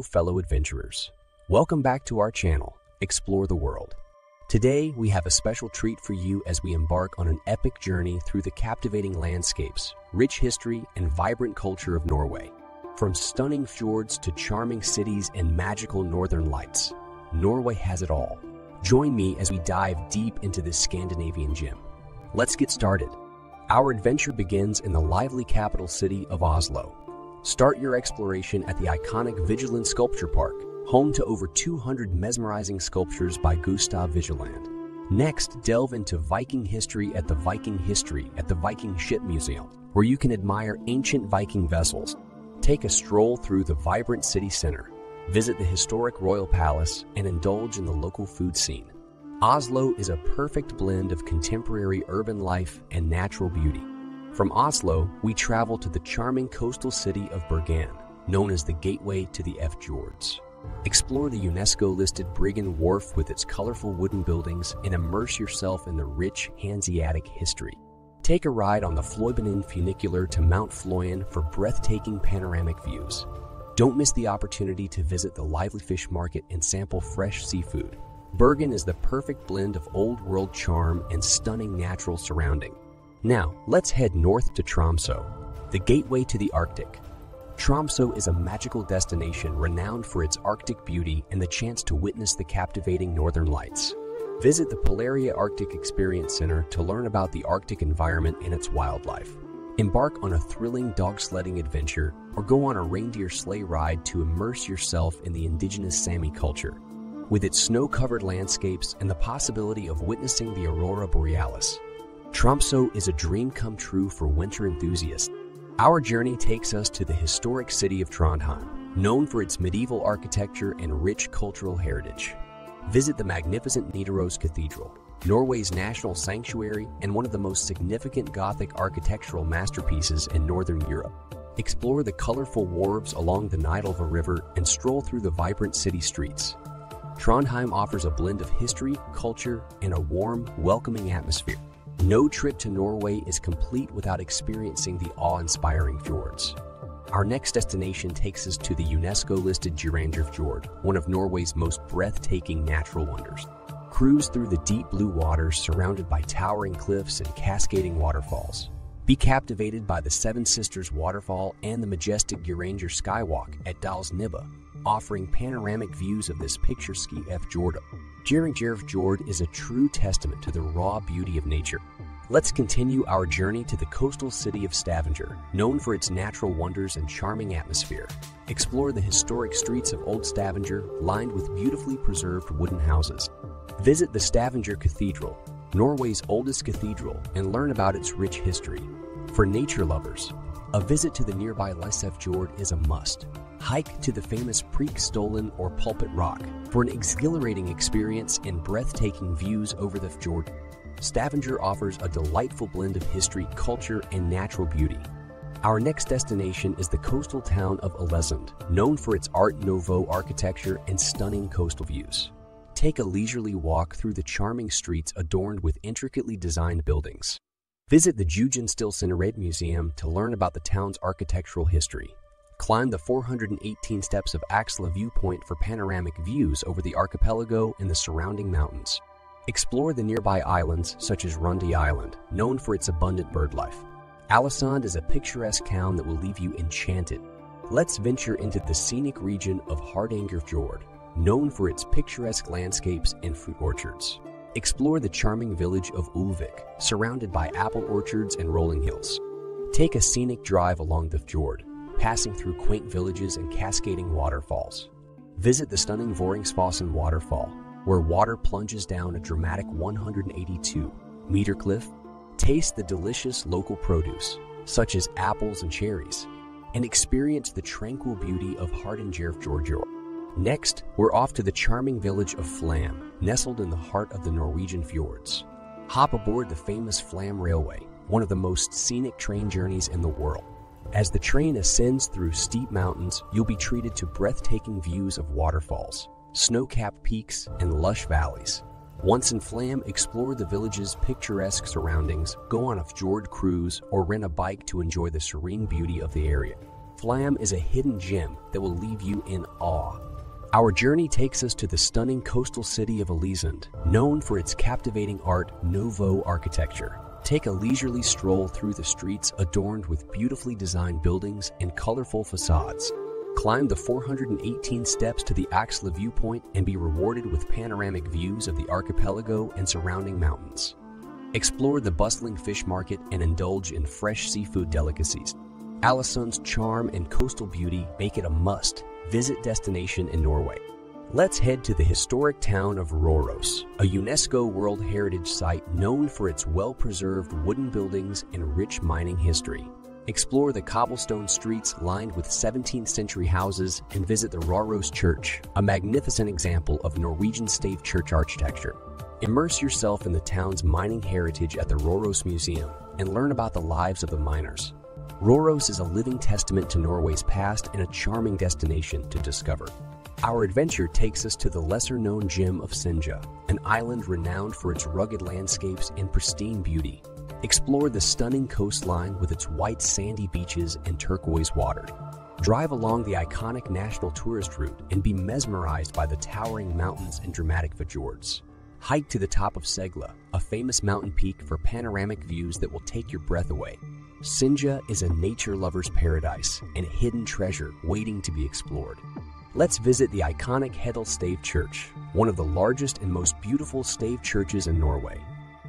Hello fellow adventurers. Welcome back to our channel, Explore the World. Today we have a special treat for you as we embark on an epic journey through the captivating landscapes, rich history, and vibrant culture of Norway. From stunning fjords to charming cities and magical northern lights, Norway has it all. Join me as we dive deep into this Scandinavian gem. Let's get started. Our adventure begins in the lively capital city of Oslo. Start your exploration at the iconic Vigeland Sculpture Park, home to over 200 mesmerizing sculptures by Gustav Vigeland. Next, delve into Viking history at the Viking Ship Museum, where you can admire ancient Viking vessels. Take a stroll through the vibrant city center, visit the historic royal palace, and indulge in the local food scene. Oslo is a perfect blend of contemporary urban life and natural beauty. From Oslo, we travel to the charming coastal city of Bergen, known as the gateway to the fjords. Explore the UNESCO-listed Bergen Wharf with its colorful wooden buildings and immerse yourself in the rich Hanseatic history. Take a ride on the Floibenen funicular to Mount Floyen for breathtaking panoramic views. Don't miss the opportunity to visit the lively fish market and sample fresh seafood. Bergen is the perfect blend of old-world charm and stunning natural surrounding. Now, let's head north to Tromsø, the gateway to the Arctic. Tromsø is a magical destination renowned for its Arctic beauty and the chance to witness the captivating northern lights. Visit the Polaria Arctic Experience Center to learn about the Arctic environment and its wildlife. Embark on a thrilling dog sledding adventure or go on a reindeer sleigh ride to immerse yourself in the indigenous Sami culture. With its snow-covered landscapes and the possibility of witnessing the aurora borealis, Tromsø is a dream come true for winter enthusiasts. Our journey takes us to the historic city of Trondheim, known for its medieval architecture and rich cultural heritage. Visit the magnificent Nidaros Cathedral, Norway's national sanctuary and one of the most significant Gothic architectural masterpieces in Northern Europe. Explore the colorful wharves along the Nidelva River and stroll through the vibrant city streets. Trondheim offers a blend of history, culture, and a warm, welcoming atmosphere. No trip to Norway is complete without experiencing the awe-inspiring fjords. Our next destination takes us to the UNESCO-listed Geirangerfjord, one of Norway's most breathtaking natural wonders. Cruise through the deep blue waters surrounded by towering cliffs and cascading waterfalls. Be captivated by the Seven Sisters waterfall and the majestic Geiranger Skywalk at Dalsnibba, offering panoramic views of this picturesque fjord. Geirangerfjord is a true testament to the raw beauty of nature. Let's continue our journey to the coastal city of Stavanger, known for its natural wonders and charming atmosphere. Explore the historic streets of Old Stavanger, lined with beautifully preserved wooden houses. Visit the Stavanger Cathedral, Norway's oldest cathedral, and learn about its rich history. For nature lovers, a visit to the nearby Fjord is a must. Hike to the famous Preikestolen or Pulpit Rock for an exhilarating experience and breathtaking views over the fjord. Stavanger offers a delightful blend of history, culture, and natural beauty. Our next destination is the coastal town of Aalesund, known for its Art Nouveau architecture and stunning coastal views. Take a leisurely walk through the charming streets adorned with intricately designed buildings. Visit the Jugendstilsneret Museum to learn about the town's architectural history. Climb the 418 steps of Axla Viewpoint for panoramic views over the archipelago and the surrounding mountains. Explore the nearby islands such as Rundi Island, known for its abundant bird life. Aalesund is a picturesque town that will leave you enchanted. Let's venture into the scenic region of Geirangerfjord, known for its picturesque landscapes and fruit orchards. Explore the charming village of Ulvik, surrounded by apple orchards and rolling hills. Take a scenic drive along the fjord, passing through quaint villages and cascading waterfalls. Visit the stunning Voringsfossen waterfall, where water plunges down a dramatic 182-meter cliff. Taste the delicious local produce, such as apples and cherries, and experience the tranquil beauty of Geirangerfjord. Next, we're off to the charming village of Flam, nestled in the heart of the Norwegian fjords. Hop aboard the famous Flam Railway, one of the most scenic train journeys in the world. As the train ascends through steep mountains, you'll be treated to breathtaking views of waterfalls, snow-capped peaks, and lush valleys. Once in Flam, explore the village's picturesque surroundings, go on a fjord cruise, or rent a bike to enjoy the serene beauty of the area. Flam is a hidden gem that will leave you in awe. Our journey takes us to the stunning coastal city of Aalesund, known for its captivating Art Nouveau architecture. Take a leisurely stroll through the streets adorned with beautifully designed buildings and colorful facades. Climb the 418 steps to the Axla viewpoint and be rewarded with panoramic views of the archipelago and surrounding mountains. Explore the bustling fish market and indulge in fresh seafood delicacies. Aalesund's charm and coastal beauty make it a must-visit destination in Norway. Let's head to the historic town of Roros, a UNESCO World Heritage Site known for its well-preserved wooden buildings and rich mining history. Explore the cobblestone streets lined with 17th century houses and visit the Roros Church, a magnificent example of Norwegian stave church architecture. Immerse yourself in the town's mining heritage at the Roros Museum and learn about the lives of the miners. Roros is a living testament to Norway's past and a charming destination to discover. Our adventure takes us to the lesser-known gem of Sinja, an island renowned for its rugged landscapes and pristine beauty. Explore the stunning coastline with its white sandy beaches and turquoise water. Drive along the iconic national tourist route and be mesmerized by the towering mountains and dramatic fjords. Hike to the top of Segla, a famous mountain peak for panoramic views that will take your breath away. Sinja is a nature lover's paradise and a hidden treasure waiting to be explored. Let's visit the iconic Hedal Stave Church, one of the largest and most beautiful stave churches in Norway.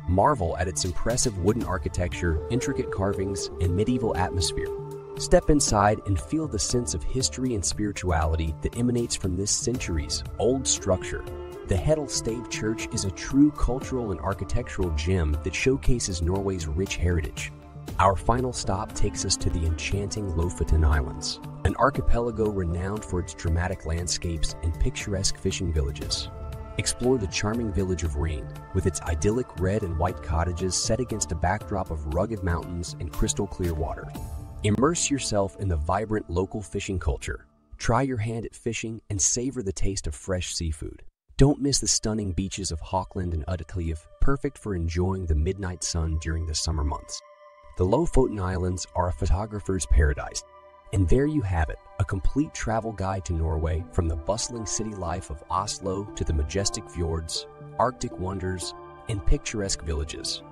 Marvel at its impressive wooden architecture, intricate carvings, and medieval atmosphere. Step inside and feel the sense of history and spirituality that emanates from this centuries-old structure. The Hedal Stave Church is a true cultural and architectural gem that showcases Norway's rich heritage. Our final stop takes us to the enchanting Lofoten Islands, an archipelago renowned for its dramatic landscapes and picturesque fishing villages. Explore the charming village of Rain, with its idyllic red and white cottages set against a backdrop of rugged mountains and crystal clear water. Immerse yourself in the vibrant local fishing culture. Try your hand at fishing and savor the taste of fresh seafood. Don't miss the stunning beaches of Haukeland and Udakleiv, perfect for enjoying the midnight sun during the summer months. The Lofoten Islands are a photographer's paradise. And there you have it, a complete travel guide to Norway, from the bustling city life of Oslo to the majestic fjords, Arctic wonders, and picturesque villages.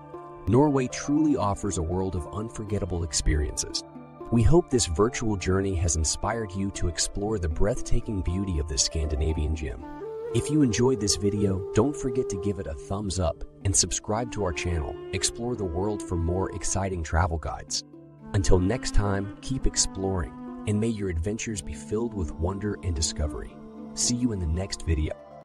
Norway truly offers a world of unforgettable experiences. We hope this virtual journey has inspired you to explore the breathtaking beauty of this Scandinavian gem. If you enjoyed this video, don't forget to give it a thumbs up and subscribe to our channel, Explore the World, for more exciting travel guides. Until next time, keep exploring, and may your adventures be filled with wonder and discovery. See you in the next video.